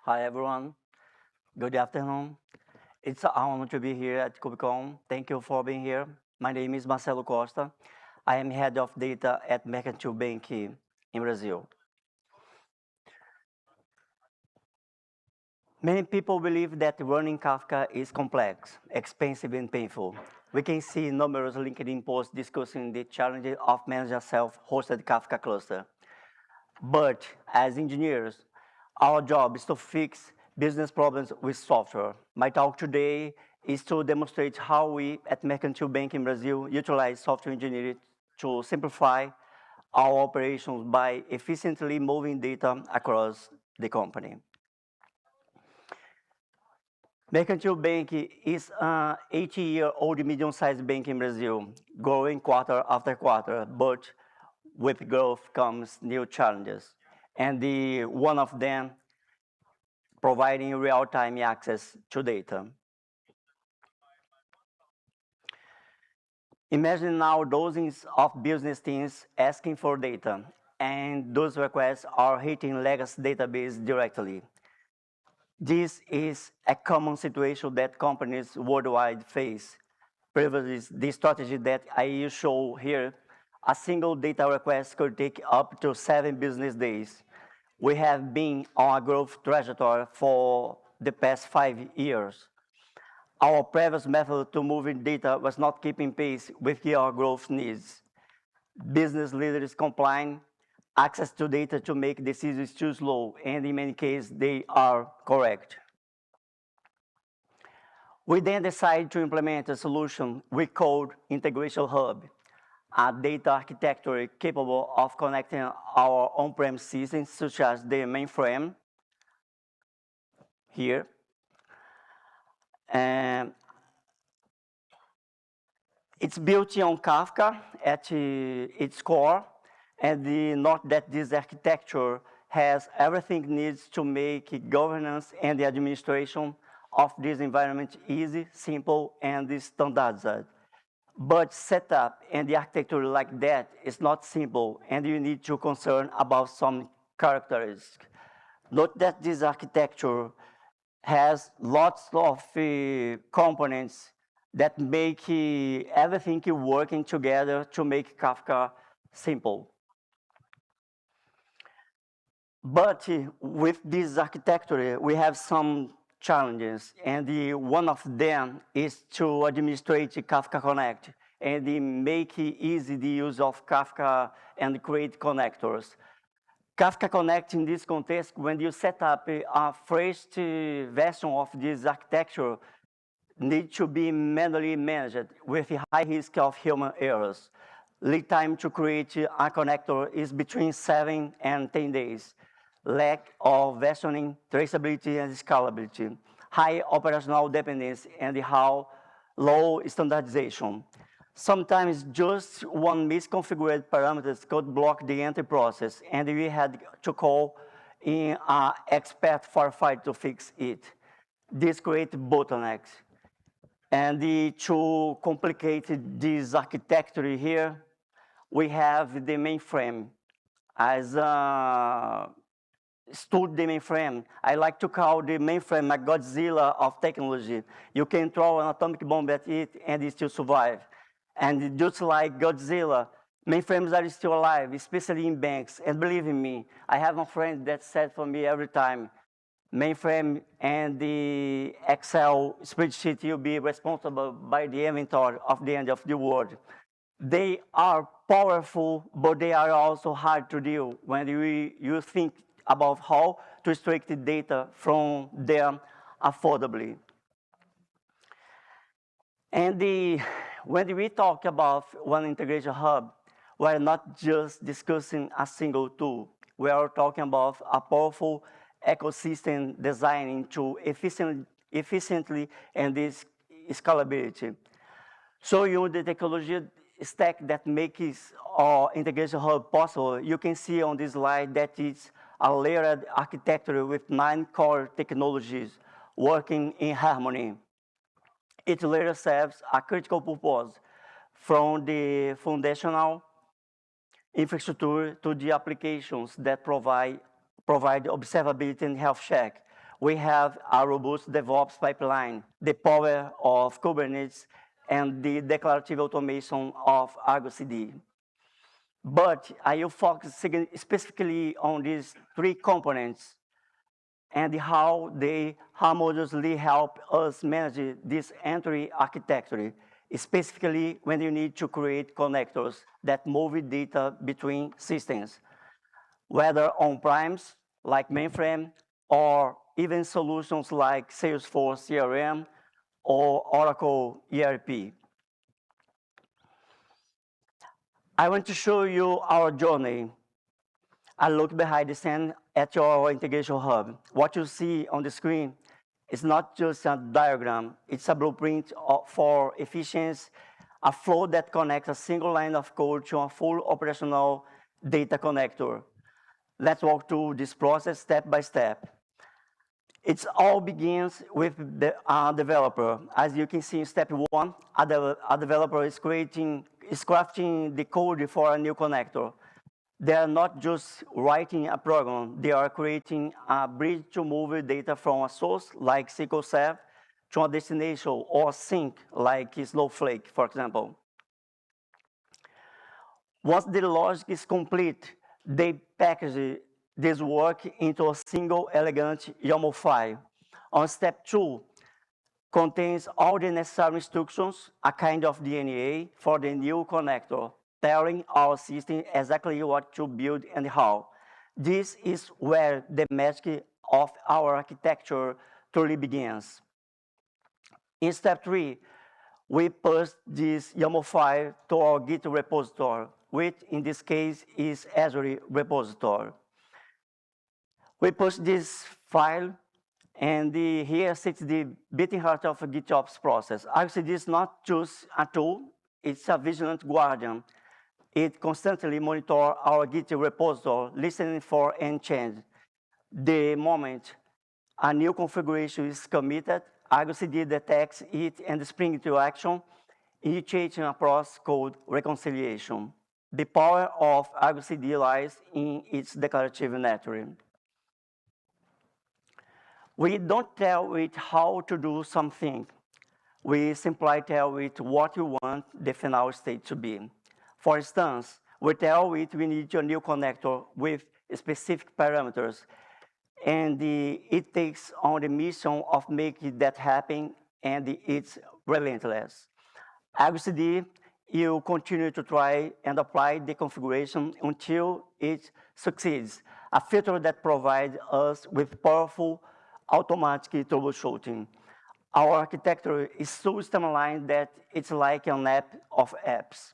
Hi everyone, good afternoon. It's an honor to be here at KubeCon. Thank you for being here. My name is Marcelo Costa. I am head of data at Mercantil Bank in Brazil. Many people believe that running Kafka is complex, expensive, and painful. We can see numerous LinkedIn posts discussing the challenges of managing a self-hosted Kafka cluster. But as engineers, our job is to fix business problems with software. My talk today is to demonstrate how we at Mercantil Bank in Brazil utilize software engineering to simplify our operations by efficiently moving data across the company. Mercantil Bank is an 80-year-old medium-sized bank in Brazil, growing quarter after quarter, but with growth comes new challenges. And one of them, providing real-time access to data. Imagine now dozens of business teams asking for data, and those requests are hitting legacy database directly. This is a common situation that companies worldwide face. Previously, the strategy that I show here, a single data request could take up to 7 business days. We have been on a growth trajectory for the past 5 years. Our previous method to moving data was not keeping pace with our growth needs. Business leaders complain access to data to make decisions too slow, and in many cases, they are correct. We then decided to implement a solution we called Integration Hub, a data architecture capable of connecting our on-prem systems, such as the mainframe here, and it's built on Kafka at its core, and note that this architecture has everything needs to make governance and the administration of this environment easy, simple, and standardized. But setup and the architecture like that is not simple, and you need to concern about some characteristics. Note that this architecture has lots of components that make everything working together to make Kafka simple. But with this architecture, we have some challenges, and one of them is to administrate Kafka Connect and make easy the use of Kafka and create connectors. Kafka Connect in this context, when you set up a first version of this architecture, need to be manually managed with a high risk of human errors. Lead time to create a connector is between 7 and 10 days. Lack of versioning, traceability, and scalability. High operational dependence and how low standardization. Sometimes just one misconfigured parameters could block the entry process, and we had to call in an expert firefighter to fix it. This creates bottlenecks. And to complicate this architecture here, we have the mainframe. As stood the mainframe, I like to call the mainframe a Godzilla of technology. You can throw an atomic bomb at it and it still survive. And just like Godzilla, mainframes are still alive, especially in banks. And believe in me, I have a friend that said for me every time, mainframe and the Excel spreadsheet will be responsible by the inventory of the end of the world. They are powerful, but they are also hard to deal when you think about how to extract the data from them affordably. And when we talk about one integration hub, we're not just discussing a single tool. We are talking about a powerful ecosystem designing to efficiently and this scalability. So the technology stack that makes our integration hub possible, you can see on this slide that it's a layered architecture with 9 core technologies working in harmony. Each layer serves a critical purpose, from the foundational infrastructure to the applications that provide observability and health check. we have a robust DevOps pipeline, the power of Kubernetes, and the declarative automation of Argo CD. But I will focus specifically on these three components and how they harmoniously help us manage this entry architecture, specifically when you need to create connectors that move data between systems, whether on-premise, like mainframe, or even solutions like Salesforce CRM or Oracle ERP. I want to show you our journey. I look behind the scene at your integration hub. What you see on the screen is not just a diagram, it's a blueprint for efficiency, a flow that connects a single line of code to a full operational data connector. Let's walk through this process step by step. It all begins with the developer. As you can see in step one, a developer is crafting the code for a new connector. They are not just writing a program, they are creating a bridge to move data from a source like SQL Server to a destination or sink like Snowflake, for example. Once the logic is complete, they package this work into a single elegant YAML file. On step two, contains all the necessary instructions, a kind of DNA for the new connector, telling our system exactly what to build and how. This is where the magic of our architecture truly begins. In step three, we push this YAML file to our Git repository, which in this case is Azure repository. We push this file, and here sits the beating heart of a GitOps process. Actually, this is not just a tool, it's a vigilant guardian. It constantly monitors our Git repository, listening for any change. The moment a new configuration is committed, Argo CD detects it and springs into action, initiating a process called reconciliation. The power of Argo CD lies in its declarative nature. We don't tell it how to do something. We simply tell it what we want the final state to be. For instance, we tell it we need a new connector with specific parameters, and it takes on the mission of making that happen, and it's relentless. Argo CD, you continue to try and apply the configuration until it succeeds, a feature that provides us with powerful automatic troubleshooting. Our architecture is so streamlined that it's like an app of apps.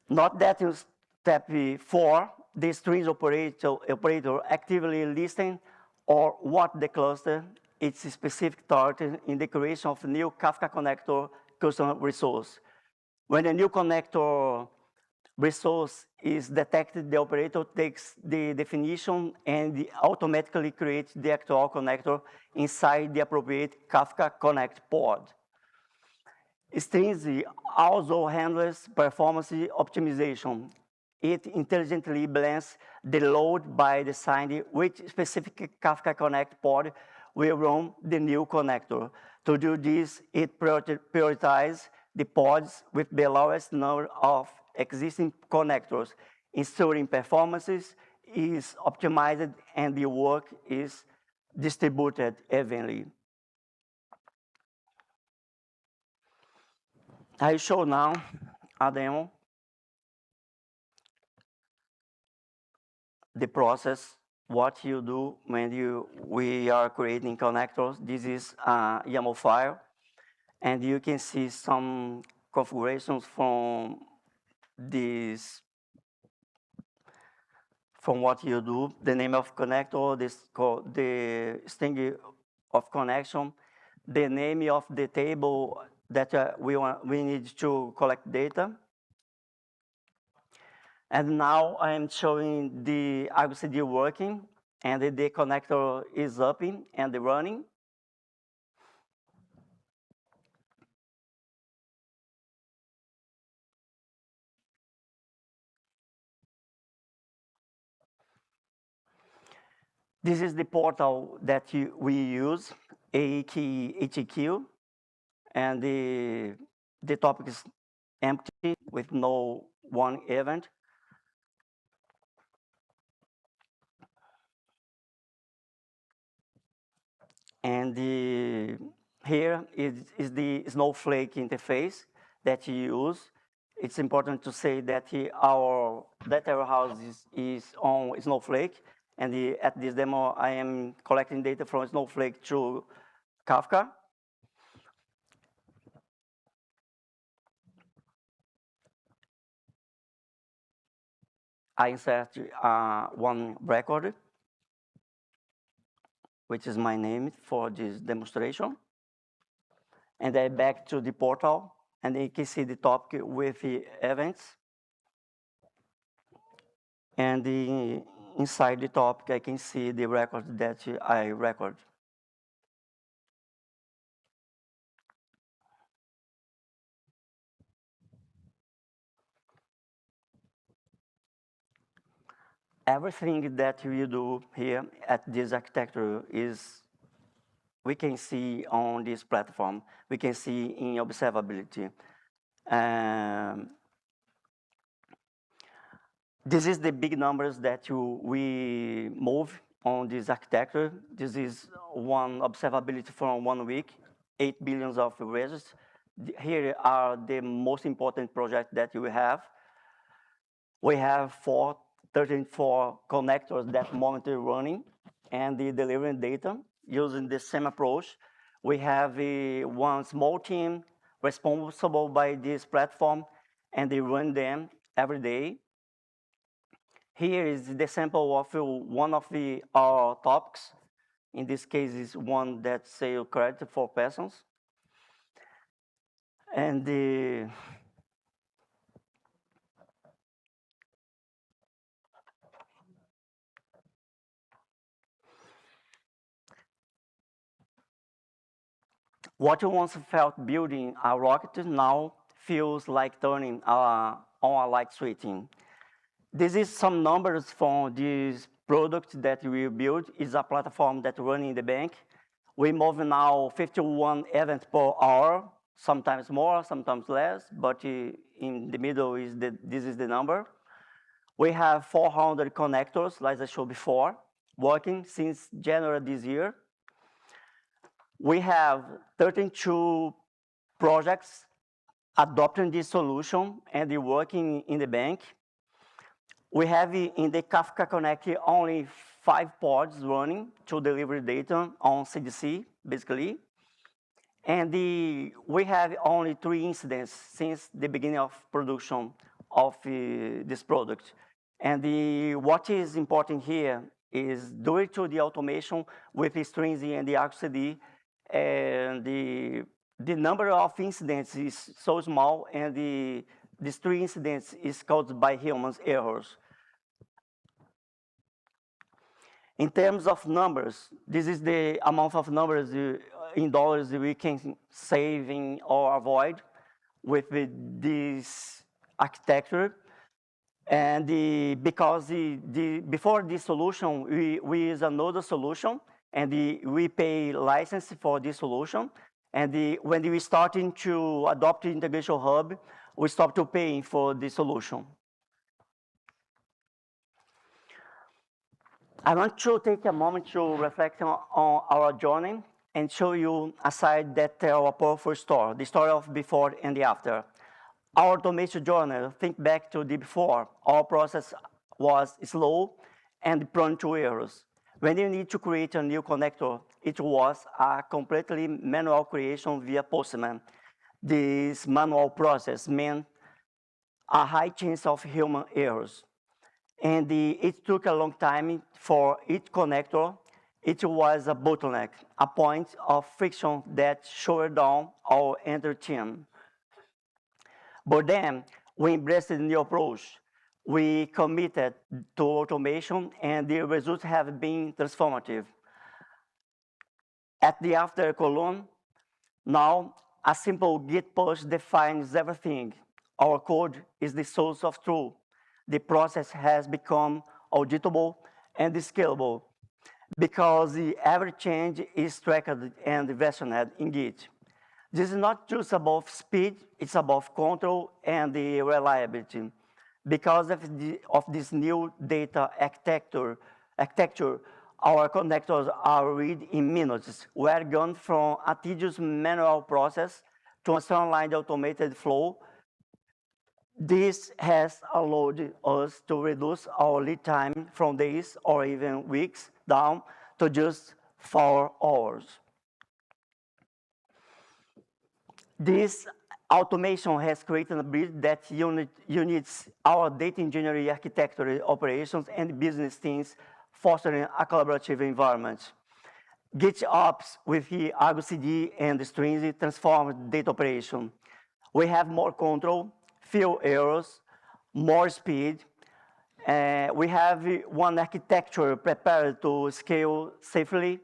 Note that in step 4, the strings operator actively listens or what the cluster its specific target in the creation of new Kafka Connector custom resource. When a new connector resource is detected, the operator takes the definition and automatically creates the actual connector inside the appropriate Kafka Connect pod. Strimzi also handles performance optimization. It intelligently blends the load by deciding which specific Kafka Connect pod will run the new connector. To do this, it prioritizes the pods with the lowest number of existing connectors, ensuring performances is optimized and the work is distributed evenly. I show now a demo, the process, what you do when we are creating connectors. This is a YAML file, and you can see some configurations from this, from what you do, the name of connector, the string of connection, the name of the table that we need to collect data. And now I'm showing the Argo CD working, and the connector is up and running. This is the portal that we use, AEQ, and the topic is empty with no one event. And here is the Snowflake interface that you use. It's important to say that our data warehouse is on Snowflake, and at this demo, I am collecting data from Snowflake through Kafka. I insert one record, which is my name for this demonstration. And then back to the portal, and you can see the topic with the events. And inside the topic, I can see the record that I record. Everything that we do here at this architecture is we can see on this platform. We can see in observability. This is the big numbers that we move on this architecture. This is one observability from 1 week, 8 billions of registers. Here are the most important projects that we have. We have 34 connectors that monitor running and the delivering data using the same approach. We have one small team responsible by this platform, and they run them every day. Here is the sample of one of our topics. In this case, is one that sale credit for persons. And what you once felt building a rocket now feels like turning on a light switch. This is some numbers from this product that we built. Is a platform that runs in the bank. We move now 51 events per hour, sometimes more, sometimes less, but in the middle this is the number. We have 400 connectors, like I showed before, working since January this year. We have 32 projects adopting this solution and working in the bank. We have in the Kafka Connect only 5 pods running to deliver data on CDC, basically. And we have only 3 incidents since the beginning of production of this product. And what is important here is due to the automation with the Strimzi and the Argo CD, and the number of incidents is so small, and these 3 incidents is caused by human errors. In terms of numbers, this is the amount of numbers in dollars we can save or avoid with this architecture. And because before this solution, we use another solution, and we pay license for this solution. And when we starting to adopt the integration hub, we stop to paying for the solution. I want to take a moment to reflect on our journey and show you a side that tells a powerful story, the story of before and the after. Our automation journey, think back to the before. Our process was slow and prone to errors. When you need to create a new connector, it was a completely manual creation via Postman. This manual process meant a high chance of human errors. And it took a long time for each connector. It was a bottleneck, a point of friction that shut down our entire team. But then we embraced the new approach. We committed to automation, and the results have been transformative. At the after column, now a simple git push defines everything. Our code is the source of truth. The process has become auditable and scalable. because every change is tracked and versioned in Git. This is not just about speed, it's about control and the reliability. Because of this new data architecture, our connectors are read in minutes. We are gone from a tedious manual process to a streamlined automated flow. This has allowed us to reduce our lead time from days or even weeks down to just 4 hours. This automation has created a bridge that unites our data engineering architecture, operations, and business teams, fostering a collaborative environment. GitOps with the Argo CD and Strimzi transformed data operation. We have more control, fewer errors, more speed. We have one architecture prepared to scale safely.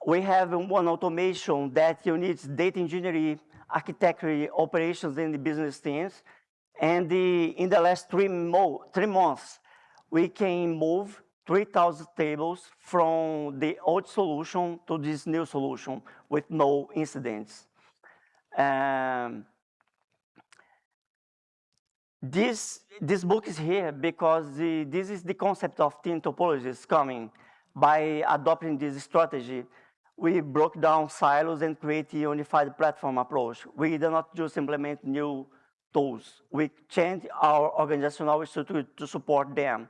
We have one automation that unites data engineering, architecture, operations, and the business teams. And in the last 3 months, we can move 3,000 tables from the old solution to this new solution with no incidents. This book is here because this is the concept of team topologies coming. By adopting this strategy, we broke down silos and create a unified platform approach. We do not just implement new tools. We change our organizational structure to support them,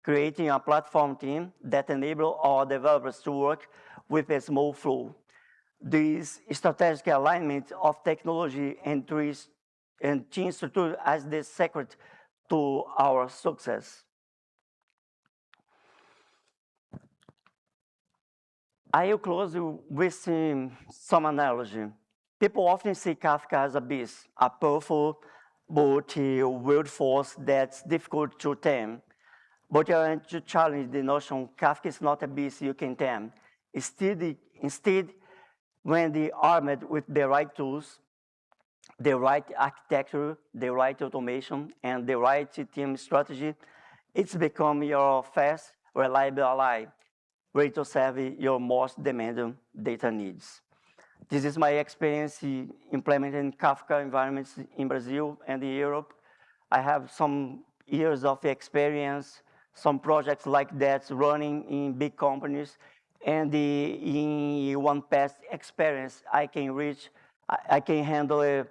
creating a platform team that enable our developers to work with a small flow. This strategic alignment of technology and team structure as the secret to our success. I will close with some analogy. People often see Kafka as a beast, a powerful but weird force that's difficult to tame. But I want to challenge the notion Kafka is not a beast you can tame. Instead, when they are armed with the right tools, the right architecture, the right automation, and the right team strategy, it's become your fast, reliable ally, ready to serve your most demanding data needs. This is my experience implementing Kafka environments in Brazil and in Europe. I have some years of experience, some projects like that running in big companies, and in one past experience, I can handle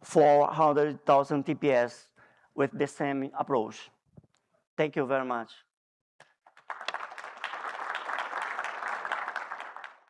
400,000 TPS with the same approach. Thank you very much.